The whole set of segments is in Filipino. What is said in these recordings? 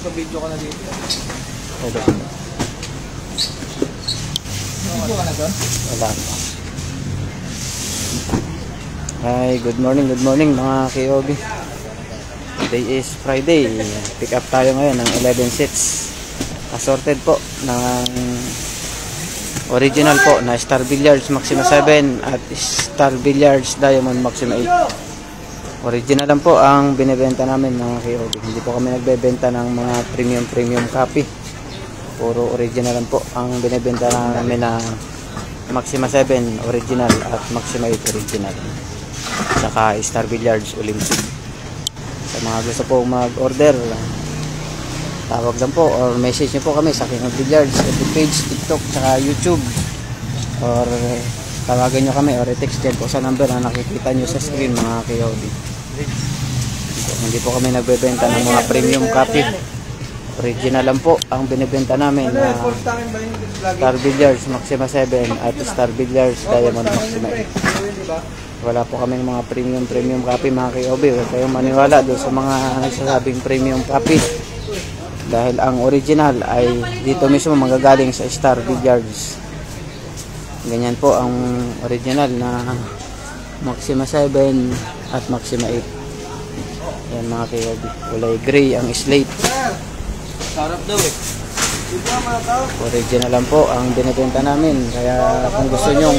Nagpa-video ka na dito. Hello. Video ka na doon? Wala pa. Hi, good morning mga KOB. Today is Friday. Pick up tayo ngayon ng 11 sets. Assorted po ng original po na Star Billiards Maxima 7 at Star Billiards Diamond Maxima 8. Original lang po ang binibenta namin mga KOB. Hindi po kami nagbebenta ng mga premium copy. Puro original lang po ang binibenta namin na Maxima 7 original at Maxima 8 original. Saka Star Billiards Olympic. Sa mga gusto po mag-order, tawag lang po or message nyo po kami sa King of Billiards page, TikTok, saka YouTube, or tawagan nyo kami or text dyan po sa number na nakikita nyo sa screen mga KOD. Hindi po kami nagbebenta ng mga premium copy. Original lang po ang binibenta namin na Star Billiards Maxima 7 at Star Billiards Diamond Maxima 8. Wala po kaming mga premium copy mga KOB. Huwag kayong maniwala doon sa mga nagsasabing premium copy. Dahil ang original ay dito mismo magagaling sa Star Billiards. Ganyan po ang original na Maxima 7 at Maxima 8. Yan mga KOB. Kulay gray ang slate. Sarap daw eh. Original lang po ang binibenta namin. Kaya kung gusto nyo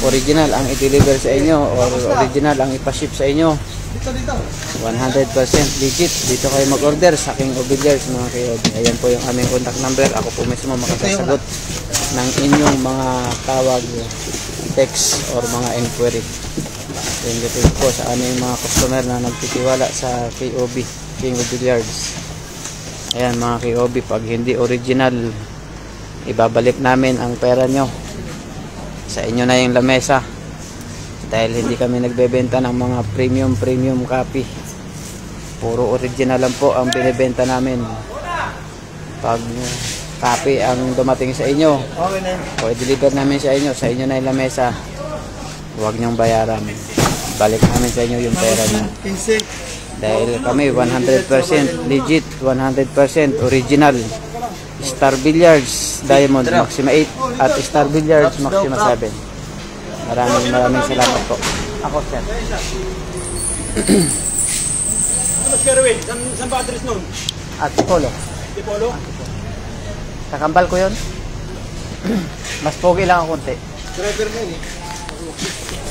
original ang i-deliver sa inyo or original ang ipaship sa inyo, 100% legit, dito kayo mag-order sa King of Billiards mga KOB. Ayan po yung aming contact number. Ako po mismo makasasagot ng inyong mga tawag, text or mga inquiry. Thank you po sa aming mga customer na nagtitiwala sa KOB, King of Billiards. Ayan mga KOB, pag hindi original, ibabalik namin ang pera nyo. Sa inyo na yung lamesa. Dahil hindi kami nagbebenta ng mga premium copy. Puro original lang po ang binibenta namin. Pag copy ang dumating sa inyo, o i-deliver namin sa inyo na yung lamesa, huwag nyong bayaran. Balik namin sa inyo yung pera nyo. Dahil kami 100% legit, 100% original Star Billiards Diamond Maxima 8 at Star Billiards Maxima 7. Maraming salamat po. Ako sir. Mas Kerwin, saan ba address nun? At Polo. Polo? Kakambal ko yun. Mas pogi lang ang konti. Driver mo yun eh.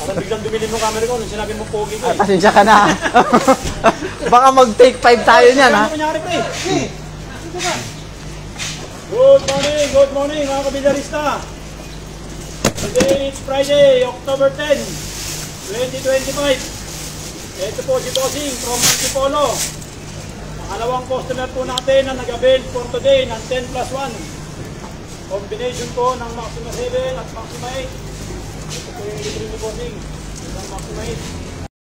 Parang biglang dumilin mo camera ko nung sinabi mo pogi ko eh. Pasensya ka na. Baka mag-take 5 tayo niyan ha. Ano nangyari pa eh? Good morning mga kabilyarista. Today is Friday, October 10, 2025. Ito po si Bossing from Antipolo. Pangalawang customer po natin na nag-avail for today ng 10+1. Combination po ng Maxima 7 at Maxima 8. Ito po yung libre ni Bossing. Isang Maxima 8.